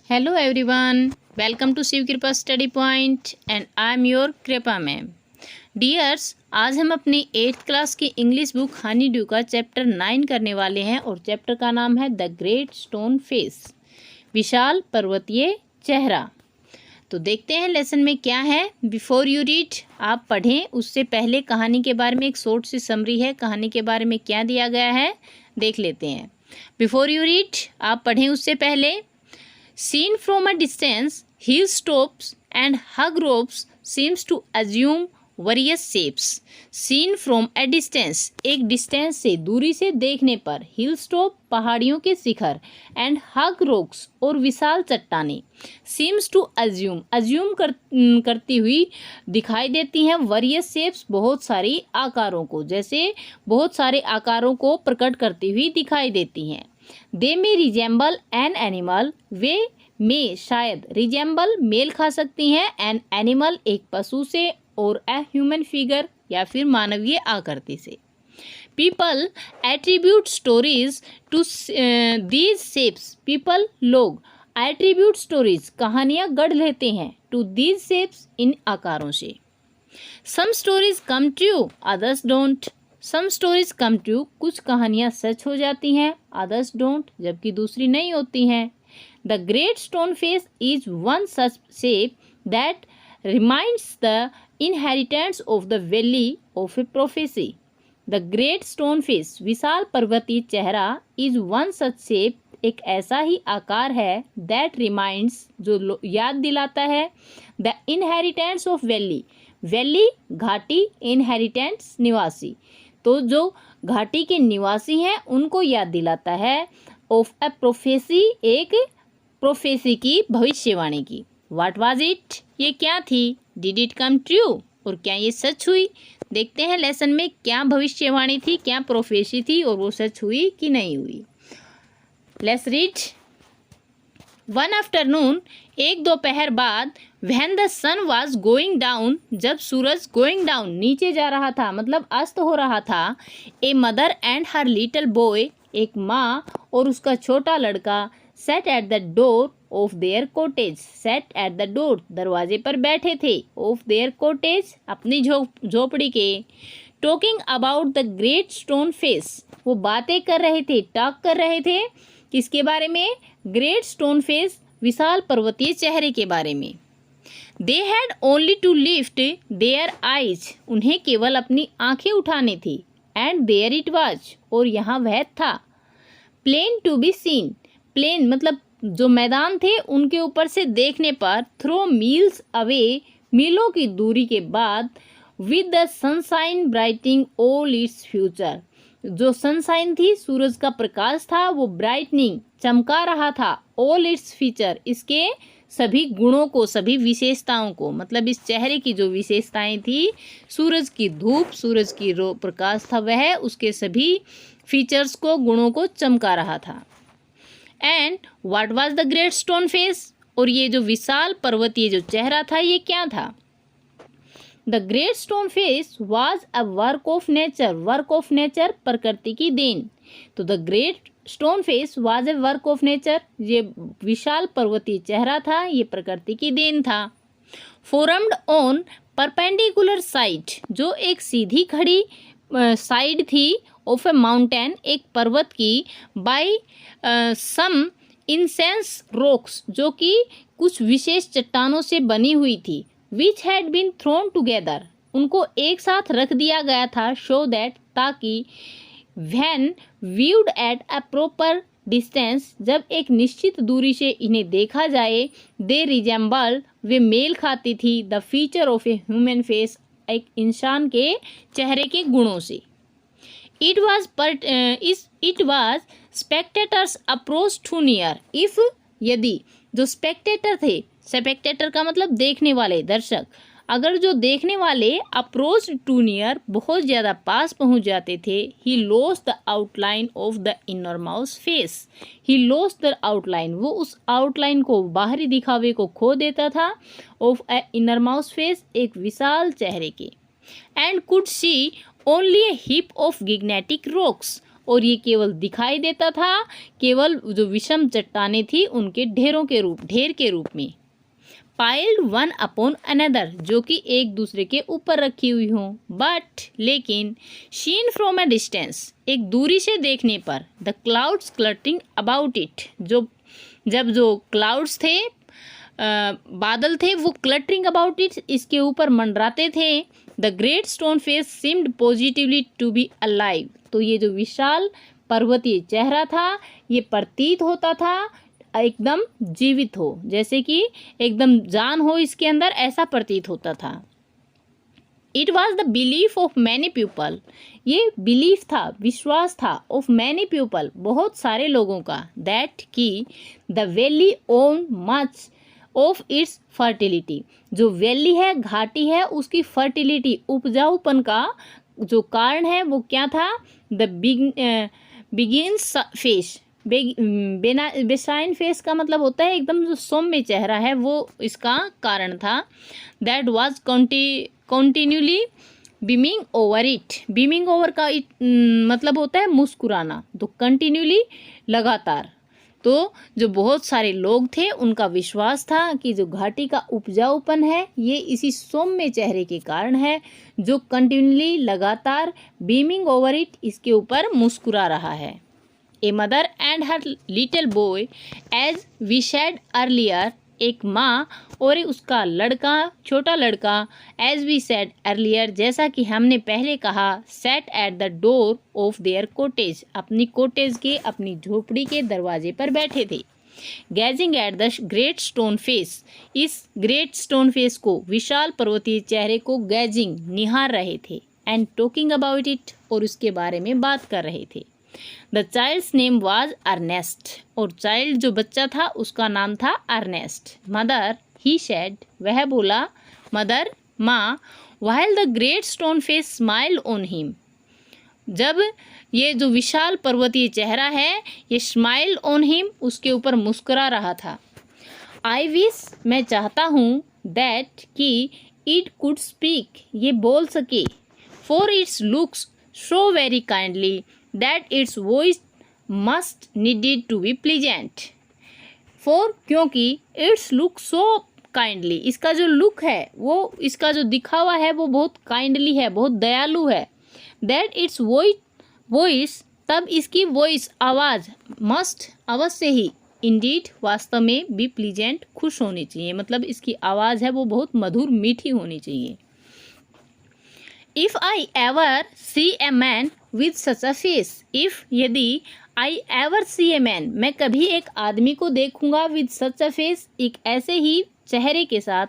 Hello everyone, welcome to Shiv कृपा study point and I am your कृपा ma'am. Dears, आज हम अपनी 8th क्लास की इंग्लिश बुक हनी ड्यू का चैप्टर 9 करने वाले हैं और चैप्टर का नाम है द ग्रेट स्टोन फेस, विशाल पर्वतीय चेहरा। तो देखते हैं लेसन में क्या है। बिफोर यू रीड, आप पढ़ें उससे पहले कहानी के बारे में एक शॉर्ट सी समरी है। कहानी के बारे में क्या दिया गया है देख लेते हैं। बिफोर यू रीड, आप पढ़ें उससे पहले। Seen from a distance, hilltops and hug ropes seems to assume various shapes. Seen from a distance, एक डिस्टेंस से दूरी से देखने पर, hilltop पहाड़ियों के शिखर and hug rocks और विशाल चट्टानें seems to assume करती हुई दिखाई देती हैं various shapes बहुत सारी आकारों को, जैसे बहुत सारे आकारों को प्रकट करती हुई दिखाई देती हैं। दे में रिजेंबल एन एनिमल, वे में शायद रिजेंबल मेल खा सकती हैं एन एनिमल एक पशु से और ए ह्यूमन फिगर या फिर मानवीय आकृति से। People attribute stories to these shapes, people लोग एट्रीब्यूट स्टोरीज कहानियाँ गढ़ लेते हैं टू दीज शेप्स इन आकारों से। Some stories come true others don't, some stories come true कुछ कहानियाँ सच हो जाती हैं, अदर्स डोंट जबकि दूसरी नहीं होती हैं। The great stone face is one such shape that reminds the inhabitants of the valley of a prophecy. The great stone face विशाल पर्वतीय चेहरा इज वन सच शेप एक ऐसा ही आकार है दैट रिमाइंड्स जो याद दिलाता है the inhabitants of valley, valley घाटी, इनहेरिटेंट्स निवासी, तो जो घाटी के निवासी हैं उनको याद दिलाता है ऑफ ए प्रोफेसी एक प्रोफेसी की भविष्यवाणी की। व्हाट वाज इट, ये क्या थी। डिड इट कम ट्रू और क्या ये सच हुई। देखते हैं लेसन में क्या भविष्यवाणी थी, क्या प्रोफेसी थी और वो सच हुई कि नहीं हुई। Let's read. वन आफ्टरनून, एक दोपहर बाद, when the sun was going down, जब सूरज गोइंग डाउन नीचे जा रहा था मतलब अस्त हो रहा था, ए mother and her little boy एक माँ और उसका छोटा लड़का set at the door of their cottage, set at the door दरवाजे पर बैठे थे, ऑफ देयर कॉटेज अपनी झोपड़ी के, talking about the great stone face वो बातें कर रहे थे, टॉक कर रहे थे किसके बारे में, ग्रेट स्टोन फेस विशाल पर्वतीय चेहरे के बारे में। They had only to lift their eyes, उन्हें केवल अपनी आंखें उठानी थी, एंड देयर इट वाज और यहाँ वह था। Plain to be seen, plain मतलब जो मैदान थे उनके ऊपर से देखने पर, थ्रो मील्स अवे मीलों की दूरी के बाद, with the sunshine brightening all its future, जो सनशाइन थी सूरज का प्रकाश था वो ब्राइटनिंग चमका रहा था, ऑल इट्स फीचर इसके सभी गुणों को, सभी विशेषताओं को, मतलब इस चेहरे की जो विशेषताएं थी, सूरज की धूप, सूरज की प्रकाश था वह उसके सभी फीचर्स को, गुणों को चमका रहा था। And what was the great stone face, और ये जो विशाल पर्वतीय जो चेहरा था ये क्या था। The great stone face was a work of nature, work of nature प्रकृति की देन, तो the great stone face was a work of nature, ये विशाल पर्वतीय चेहरा था ये प्रकृति की देन था। फोरम्ड ऑन परपेंडिकुलर साइड, जो एक सीधी खड़ी साइड थी, ऑफ ए माउंटेन एक पर्वत की, बाय सम इंसेंस रॉक्स जो कि कुछ विशेष चट्टानों से बनी हुई थी, which had been thrown together उनको एक साथ रख दिया गया था, शो दैट ताकि, when viewed at a proper distance जब एक निश्चित दूरी से इन्हें देखा जाए, दे रिजेंबल वे मेल खाती थी, the feature of a human face एक इंसान के चेहरे के गुणों से। It was spectators approach too near, if यदि जो स्पेक्टेटर थे, स्पेक्टेटर का मतलब देखने वाले दर्शक, अगर जो देखने वाले अप्रोच टू नियर बहुत ज़्यादा पास पहुंच जाते थे, he lost the outline of the inner mouse face, he lost the outline वो उस आउटलाइन को, बाहरी दिखावे को खो देता था, of a enormous face एक विशाल चेहरे के, and could see only a heap of gigantic rocks और ये केवल दिखाई देता था, केवल जो विषम चट्टानें थी उनके ढेर के रूप में। पाइल्ड वन अपॉन अनदर, जो कि एक दूसरे के ऊपर रखी हुई हों। बट लेकिन शीन फ्रॉम अ डिस्टेंस, एक दूरी से देखने पर, the clouds cluttering about it, जब जो क्लाउड्स थे, बादल थे, वो क्लटरिंग अबाउट इट, इसके ऊपर मंडराते थे। The great stone face seemed positively to be alive, तो ये जो विशाल पर्वतीय चेहरा था ये प्रतीत होता था एकदम जीवित हो, जैसे कि एकदम जान हो इसके अंदर, ऐसा प्रतीत होता था। It was the belief of many people, ये बिलीफ था, विश्वास था, ऑफ मैनी पीपल, बहुत सारे लोगों का, दैट कि the valley own much of its fertility, जो वैली है, घाटी है, उसकी फर्टिलिटी, उपजाऊपन का जो कारण है वो क्या था, द बिगिन्स फेस, बेसाइन फेस का मतलब होता है एकदम जो सौम्य चेहरा है, वो इसका कारण था। That was continually beaming over it, beaming over का मतलब होता है मुस्कुराना, तो कंटिन्यूली लगातार, तो जो बहुत सारे लोग थे उनका विश्वास था कि जो घाटी का उपजाऊपन है ये इसी सौम्य चेहरे के कारण है, जो कंटिन्यूली लगातार बीमिंग ओवर इट, इसके ऊपर मुस्कुरा रहा है। A mother and her little boy, as we said earlier, एक माँ और उसका लड़का, छोटा लड़का, एज वी सेड अर्लियर, जैसा कि हमने पहले कहा, set at the door of their cottage, अपनी कॉटेज के, अपनी झोपड़ी के दरवाजे पर बैठे थे। Gazing at the great stone face, इस ग्रेट स्टोन फेस को, विशाल पर्वतीय चेहरे को गैजिंग, निहार रहे थे। एंड टॉकिंग अबाउट इट, और उसके बारे में बात कर रहे थे। The child's name was Ernest, और चाइल्ड जो बच्चा था उसका नाम था अर्नेस्ट। मदर, ही सेड, वह बोला, मदर, माँ, while the great stone face smile on him, जब ये जो विशाल पर्वतीय चेहरा है ये स्माइल ऑन हिम, उसके ऊपर मुस्कुरा रहा था। आई विश, मैं चाहता हूँ, दैट कि इट कुड स्पीक, ये बोल सके, for its looks so very kindly, that its voice must needed to be pleasant, for, क्योंकि its look so kindly, इसका जो लुक है वो, इसका जो दिखावा है वो बहुत काइंडली है, बहुत दयालु है। that its voice, तब इसकी वॉइस, आवाज़, मस्ट, अवश्य ही, इंडीड, वास्तव में, बी प्लीजेंट, खुश होनी चाहिए, मतलब इसकी आवाज़ है वो बहुत मधुर, मीठी होनी चाहिए। If I ever see a man with such a face, if, यदि, I ever see a man, मैं कभी एक आदमी को देखूंगा, विद सच अ फेस, एक ऐसे ही चेहरे के साथ,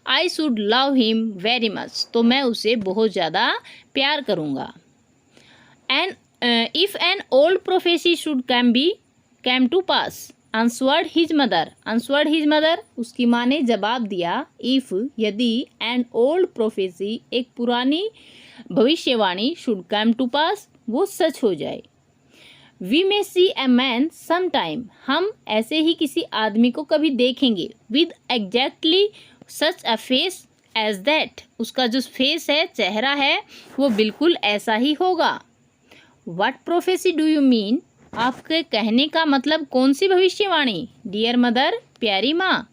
I should love him very much, तो मैं उसे बहुत ज़्यादा प्यार करूँगा। And if an old prophecy should come to pass, answered his mother, उसकी माँ ने जवाब दिया, इफ़, यदि, एन ओल्ड प्रोफेसी, एक पुरानी भविष्यवाणी, शुड कम टू पास, वो सच हो जाए। We may see a man some time, हम ऐसे ही किसी आदमी को कभी देखेंगे, with exactly such a face as that, उसका जो फेस है, चेहरा है, वो बिल्कुल ऐसा ही होगा। What prophecy do you mean, आपके कहने का मतलब कौन सी भविष्यवाणी, डियर मदर, प्यारी माँ।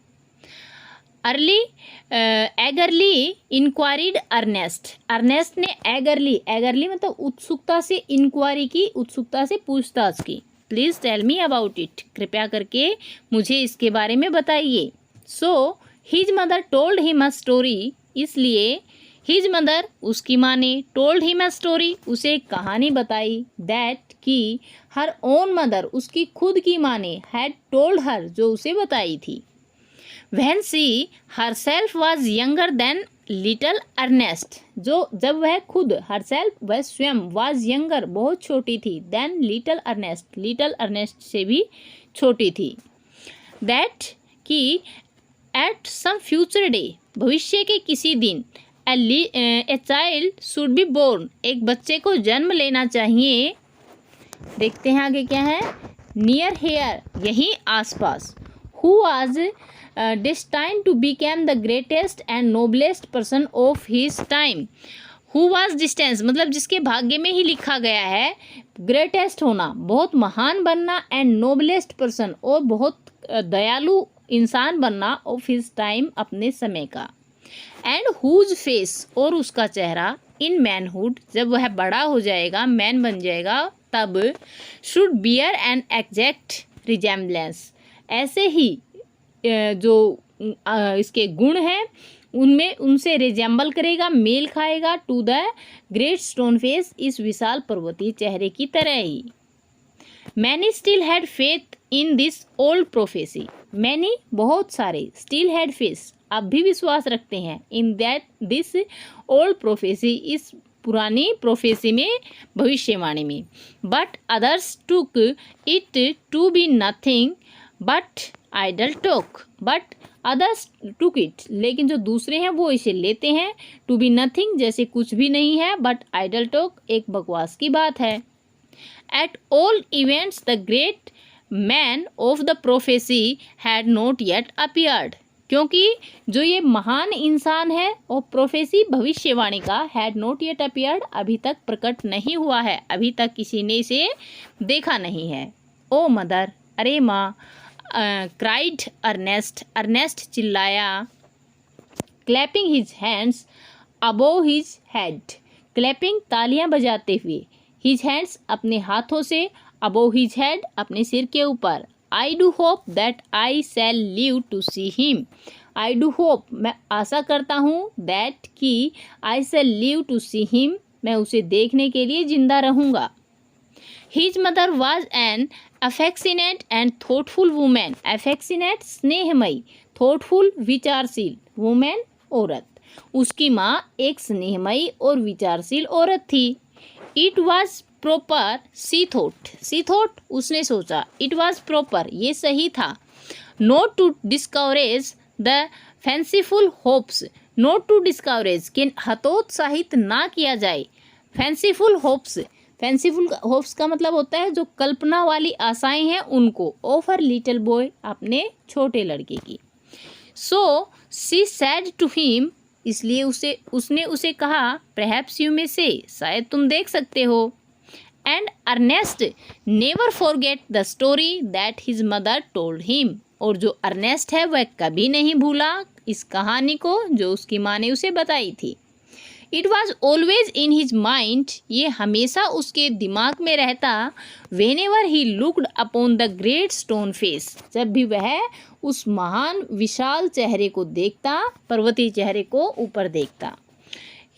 एगरली इंक्वायरीड अर्नेस्ट ने एगरली मतलब उत्सुकता से इंक्वायरी की, उत्सुकता से पूछताछ की। Please tell me about it, कृपया करके मुझे इसके बारे में बताइए। So his mother told him a story, इसलिए हिज मदर, उसकी माँ ने, टोल्ड हिम अ स्टोरी, उसे एक कहानी बताई, दैट कि हर ओन मदर, उसकी खुद की माँ ने, हैड टोल्ड हर, जो उसे बताई थी। When she herself was younger than little Ernest, जो जब वह खुद, herself, वह स्वयं, was younger, बहुत छोटी थी, than little Ernest से भी छोटी थी। that कि at some future day, भविष्य के किसी दिन, a child should be born, एक बच्चे को जन्म लेना चाहिए। देखते हैं आगे क्या है, near here, यहीं आसपास, who was destined to become the greatest and noblest person of his time, who was distance मतलब जिसके भाग्य में ही लिखा गया है ग्रेटेस्ट होना, बहुत महान बनना, एंड नोबलेस्ट पर्सन और बहुत दयालु इंसान बनना ऑफ हिज टाइम अपने समय का, एंड हुज फेस और उसका चेहरा इन मैनहुड जब वह बड़ा हो जाएगा, मैन बन जाएगा, तब should bear an exact resemblance ऐसे ही जो इसके गुण हैं उनमें उनसे रिजेंबल करेगा, मेल खाएगा to the great stone face इस विशाल पर्वतीय चेहरे की तरह ही। Many still had faith in this old prophecy, many बहुत सारे, स्टिल हैड फेथ अब भी विश्वास रखते हैं, in that this old prophecy इस पुरानी प्रोफेसी में, भविष्यवाणी में, but others took it to be nothing but idle talk, but others took it लेकिन जो दूसरे हैं वो इसे लेते हैं टू बी नथिंग जैसे कुछ भी नहीं है, बट आइडल टॉक एक बकवास की बात है। At all events the great man of the prophecy had not yet appeared, क्योंकि जो ये महान इंसान है और प्रोफेसी भविष्यवाणी का हैड नॉट येट अपीयर्ड अभी तक प्रकट नहीं हुआ है, अभी तक किसी ने इसे देखा नहीं है। ओ मदर अरे माँ, क्राइड अर्नेस्ट, अर्नेस्ट चिल्लाया, clapping his hands above his head, clapping तालियां बजाते हुए, हिज हैंड्स अपने हाथों से, अबोव हिज हेड अपने सिर के ऊपर, I do hope that I shall live to see him, I do hope मैं आशा करता हूँ, दैट कि I shall live to see him मैं उसे देखने के लिए जिंदा रहूँगा। His mother was an affectionate and thoughtful woman, affectionate स्नेहमयी, थॉटफुल विचारशील, वुमेन औरत, उसकी माँ एक स्नेहमयी और विचारशील औरत थी। It was proper she thought, she thought उसने सोचा, इट वॉज प्रॉपर ये सही था, not to discourage the fanciful hopes, not to discourage के हतोत्साहित ना किया जाए, फैंसीफुल होप्स, फैंसीफुल होप्स का मतलब होता है जो कल्पना वाली आशाएं हैं उनको, ऑफ हर लिटिल बॉय अपने छोटे लड़के की। सो सी सैड टू हिम इसलिए उसने उसे कहा, परहैप्स यू मे से शायद तुम देख सकते हो, and Ernest never forget the story that his mother told him, और जो अर्नेस्ट है वह कभी नहीं भूला इस कहानी को जो उसकी माँ ने उसे बताई थी। It was always in his mind ये हमेशा उसके दिमाग में रहता, when ever he looked upon the great stone face जब भी वह उस महान विशाल चेहरे को देखता, पर्वतीय चेहरे को ऊपर देखता।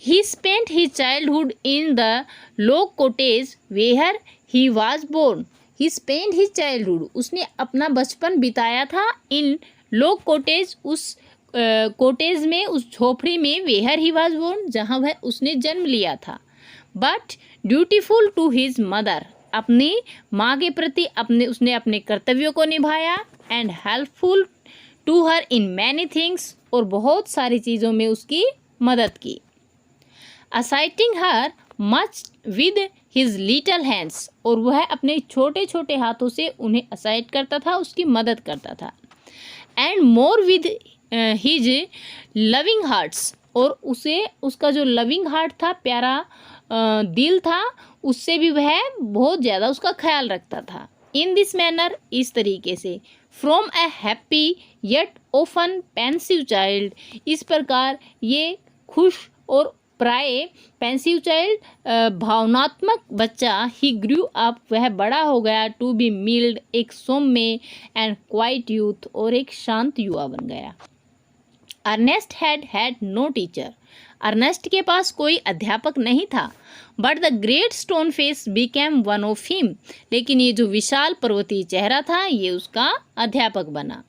He spent his childhood in the log cottage where he was born, he spent his childhood उसने अपना बचपन बिताया था, इन लॉग कॉटेज उस कॉटेज में, उस झोपड़ी में, वेयर ही वॉज बोर्न जहाँ वह उसने जन्म लिया था, but dutiful to his mother अपनी माँ के प्रति उसने अपने कर्तव्यों को निभाया, and helpful to her in many things और बहुत सारी चीज़ों में उसकी मदद की। Assisting her much with his little hands और वह अपने छोटे छोटे हाथों से उन्हें असाइट करता था, उसकी मदद करता था, and more with his loving hearts और उसका जो लविंग हार्ट था, प्यारा दिल था, उससे भी वह बहुत ज़्यादा उसका ख्याल रखता था। इन दिस मैनर इस तरीके से, from A happy yet often pensive child इस प्रकार ये खुश और प्राय पेंसिव चाइल्ड भावनात्मक बच्चा, ही ग्रू अप वह बड़ा हो गया, टू बी मिल्ड एक सौम्य, एंड क्वाइट यूथ और एक शांत युवा बन गया। Ernest had no teacher Ernest के पास कोई अध्यापक नहीं था, but the great stone face became one of him लेकिन ये जो विशाल पर्वतीय चेहरा था ये उसका अध्यापक बना।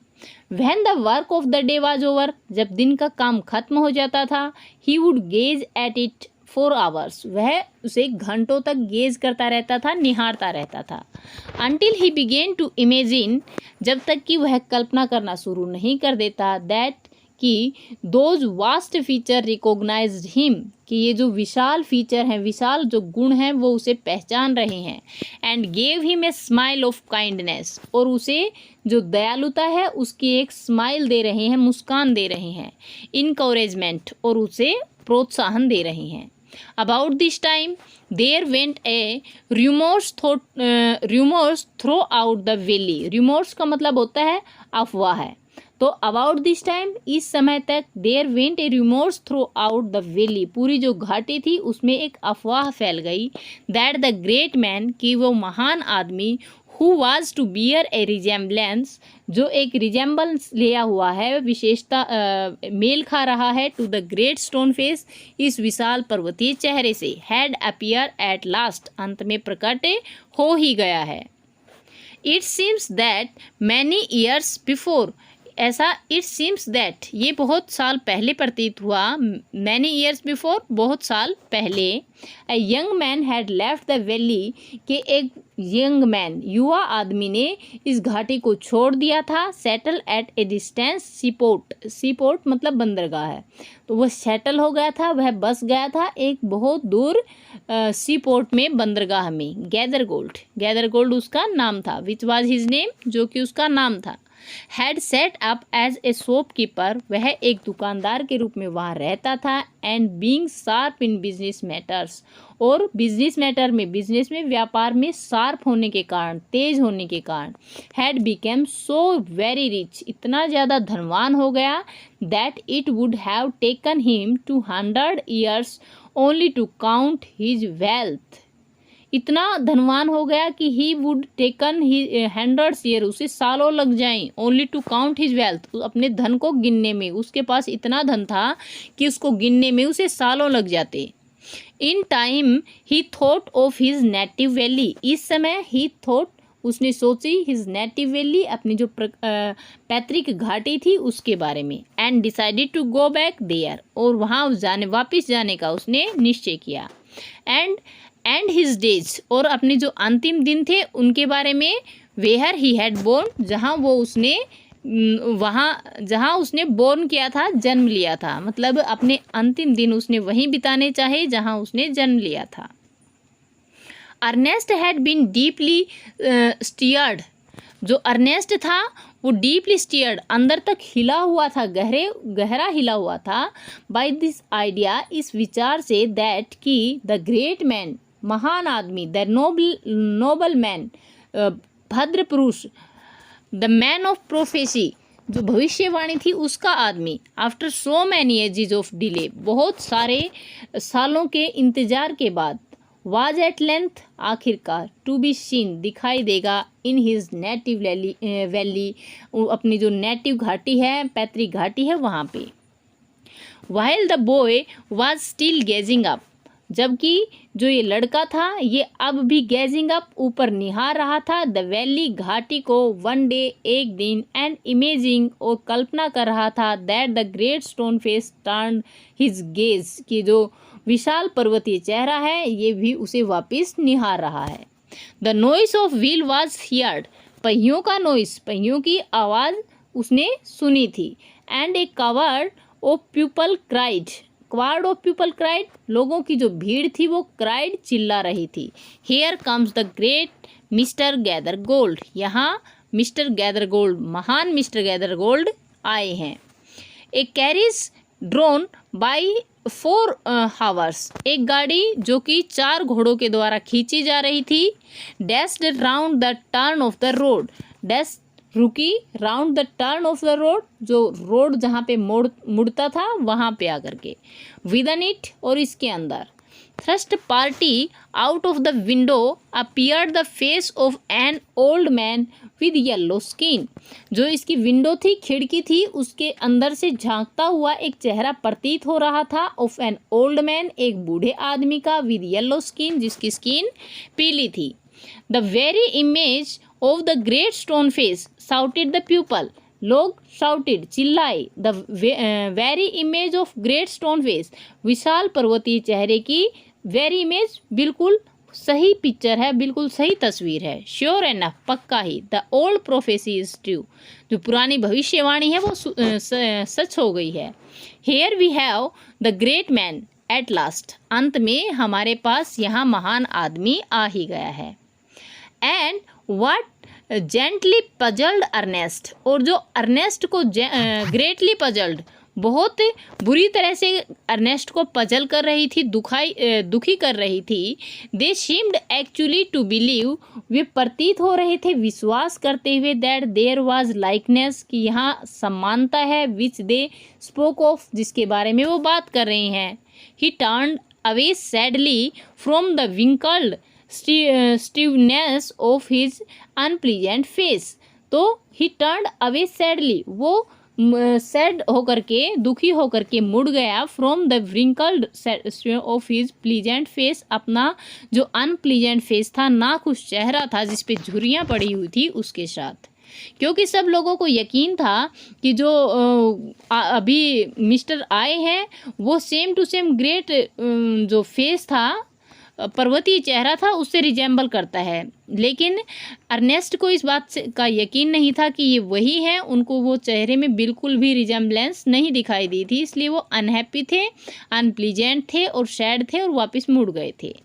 When the work of the day was over जब दिन का काम खत्म हो जाता था, he would gaze at it for hours वह उसे घंटों तक गेज करता रहता था, निहारता रहता था, until he began to imagine जब तक कि वह कल्पना करना शुरू नहीं कर देता, that कि those vast feature recognized him कि ये जो विशाल फीचर हैं, विशाल जो गुण हैं वो उसे पहचान रहे हैं, and gave him a smile of kindness और उसे जो दयालुता है उसकी एक स्माइल दे रहे हैं, मुस्कान दे रहे हैं, encouragement और उसे प्रोत्साहन दे रहे हैं। About this time there went a rumours throughout the valley. Rumours का मतलब होता है अफवाह है। तो अबाउट दिस टाइम इस समय तक there went a rumours throughout the valley, पूरी जो घाटी थी उसमें एक अफवाह फैल गई दैट द ग्रेट मैन, कि वो महान आदमी, who was to bear a resemblance, जो एक रिजेम्बलेंस लिया हुआ है, विशेषता मेल खा रहा है, to the great stone face, इस विशाल पर्वतीय चेहरे से, हैड अपीयर एट लास्ट, अंत में प्रकट हो ही गया है। It seems that many years before, ऐसा इट सीम्स दैट ये बहुत साल पहले प्रतीत हुआ, मैनी ईयर्स बिफोर बहुत साल पहले, a young man had left the valley, के एक यंग मैन युवा आदमी ने इस घाटी को छोड़ दिया था, settle at A distance C port, C port मतलब बंदरगाह है, तो वह सेटल हो गया था, वह बस गया था एक बहुत दूर सीपोर्ट में, बंदरगाह में। गैदर गोल्ड, गैदर गोल्ड उसका नाम था, विच वाज हिज नेम, जो कि उसका नाम था। Had set up as a shopkeeper, वह एक दुकानदार के रूप में वहाँ रहता था, and being sharp in business matters, और बिजनेस मैटर में, बिजनेस में, व्यापार में शार्प होने के कारण, तेज होने के कारण, had become so very rich, इतना ज़्यादा धनवान हो गया, that it would have taken him 200 years only to count his wealth, इतना धनवान हो गया कि he would taken he 100 year, उसे सालों लग जाएं, only to count his wealth, अपने धन को गिनने में, उसके पास इतना धन था कि उसको गिनने में उसे सालों लग जाते। In time he thought of his native valley, इस समय ही थॉट, उसने सोची, हिज नेटिव वैली, अपनी जो पैतृक घाटी थी उसके बारे में, and decided to go back there, और वहाँ वापस जाने का उसने निश्चय किया। एंड हिज डेज, और अपने जो अंतिम दिन थे उनके बारे में, वेयर ही हैड बोर्न, जहाँ उसने बोर्न किया था, जन्म लिया था, मतलब अपने अंतिम दिन उसने वहीं बिताने चाहे जहाँ उसने जन्म लिया था। Ernest had been deeply stirred, जो अर्नेस्ट था वो डीपली स्टीयर्ड, अंदर तक हिला हुआ था, गहरा हिला हुआ था, बाय दिस आइडिया, इस विचार से, दैट कि द ग्रेट मैन, महान आदमी, द नोबल मैन, भद्र पुरुष, द मैन ऑफ प्रोफेसी, जो भविष्यवाणी थी उसका आदमी, after so many ages of delay, बहुत सारे सालों के इंतजार के बाद, वाज एट लेंथ, आखिरकार, टू बी सीन, दिखाई देगा, इन हिज नेटिव वैली, अपनी जो नेटिव घाटी है, पैतृक घाटी है, वहाँ पे। While the boy was still gazing up, जबकि जो ये लड़का था ये अब भी गेजिंग अप, ऊपर निहार रहा था, द वैली, घाटी को, वन डे, एक दिन, एंड इमेजिंग, और कल्पना कर रहा था, that the great stone face turn his gaze, कि जो विशाल पर्वतीय चेहरा है ये भी उसे वापस निहार रहा है। The noise of wheel was heard, पहियों का नॉइस, पहियों की आवाज़ उसने सुनी थी, and a crowd of people cried, crowd of people cried, लोगों की जो भीड़ थी वो क्राइड, चिल्ला रही थी, here comes the great mister gather gold, यहाँ मिस्टर गैदर गोल्ड, महान मिस्टर गैदर गोल्ड आए हैं। ए कैरिज ड्रोन बाई 4 हावर्स, एक गाड़ी जो कि 4 घोड़ों के द्वारा खींची जा रही थी, dashed round the turn of the road, dash रुकी, round the turn of the road, जो रोड जहाँ पे मुड़ता था वहाँ पे आकर के, विदन इट, और इसके अंदर, thrust party out of the window appeared the face of an old man with yellow skin, जो इसकी विंडो थी, खिड़की थी, उसके अंदर से झांकता हुआ एक चेहरा प्रतीत हो रहा था, ऑफ एन ओल्ड मैन, एक बूढ़े आदमी का, विद येलो स्किन, जिसकी स्किन पीली थी। The very image of the great stone face shouted the people, लोग शाउटेड, चिल्लाए, the very image of great stone face, विशाल पर्वतीय चेहरे की वेरी इमेज, बिल्कुल सही पिक्चर है, बिल्कुल सही तस्वीर है, श्योर एनफ, पक्का ही, the old prophecy is true, जो पुरानी भविष्यवाणी है वो सच हो गई है। Here we have the great man at last, अंत में हमारे पास यहाँ महान आदमी आ ही गया है। And what gently puzzled Ernest, और जो अर्नेस्ट को ग्रेटली पजल्ड, बहुत बुरी तरह से अर्नेस्ट को पजल कर रही थी, दुखी कर रही थी। They seemed actually to believe, वे प्रतीत हो रहे थे विश्वास करते हुए, दैट देयर वाज लाइकनेस, कि यहाँ समानता है, विच दे स्पोक ऑफ, जिसके बारे में वो बात कर रहे हैं। He turned away sadly from the wrinkled stiffness of his unpleasant face. तो ही टर्न्ड अवे सैडली, वो सैड होकर के, दुखी होकर के मुड़ गया, from the wrinkled of his pleasant face, अपना जो अनप्लीजेंट फेस था, नाखुश चेहरा था जिस पे झुर्रियाँ पड़ी हुई थी, उसके साथ। क्योंकि सब लोगों को यकीन था कि जो अभी मिस्टर आए हैं वो सेम टू सेम ग्रेट जो फेस था, पर्वतीय चेहरा था, उससे रिजेंबल करता है। लेकिन अर्नेस्ट को इस बात से का यकीन नहीं था कि ये वही है। उनको वो चेहरे में बिल्कुल भी रिजेंबलेंस नहीं दिखाई दी थी, इसलिए वो अनहैप्पी थे, अनप्लीजेंट थे और सैड थे और वापस मुड़ गए थे।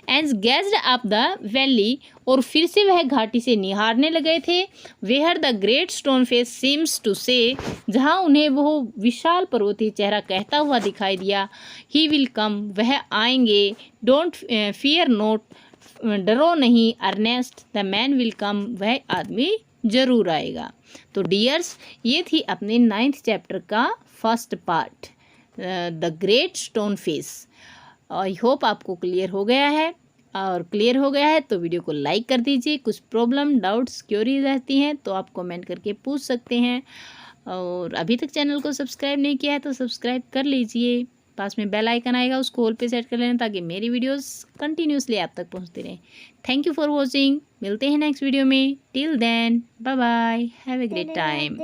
And gazed up the valley, और फिर से वह घाटी से निहारने लगे थे। Where the great stone face seems to say, जहाँ उन्हें वो विशाल पर्वतीय चेहरा कहता हुआ दिखाई दिया, ही विल कम, वह आएंगे, डोंट फियर नोट, डरो नहीं, Ernest, the man will come, वह आदमी जरूर आएगा। तो डियर्स, ये थी अपने 9th चैप्टर का first part, the great stone face. I hope आपको क्लियर हो गया है, और क्लियर हो गया है तो वीडियो को लाइक कर दीजिए। कुछ प्रॉब्लम, डाउट्स, क्वेरीज रहती हैं तो आप कमेंट करके पूछ सकते हैं, और अभी तक चैनल को सब्सक्राइब नहीं किया है तो सब्सक्राइब कर लीजिए। पास में बेल आइकन आएगा, उसको ऑल पे सेट कर लेना ताकि मेरी वीडियोस कंटिन्यूसली आप तक पहुंचती रहें। थैंक यू फॉर वॉचिंग, मिलते हैं नेक्स्ट वीडियो में। Till then, bye bye, have a great time.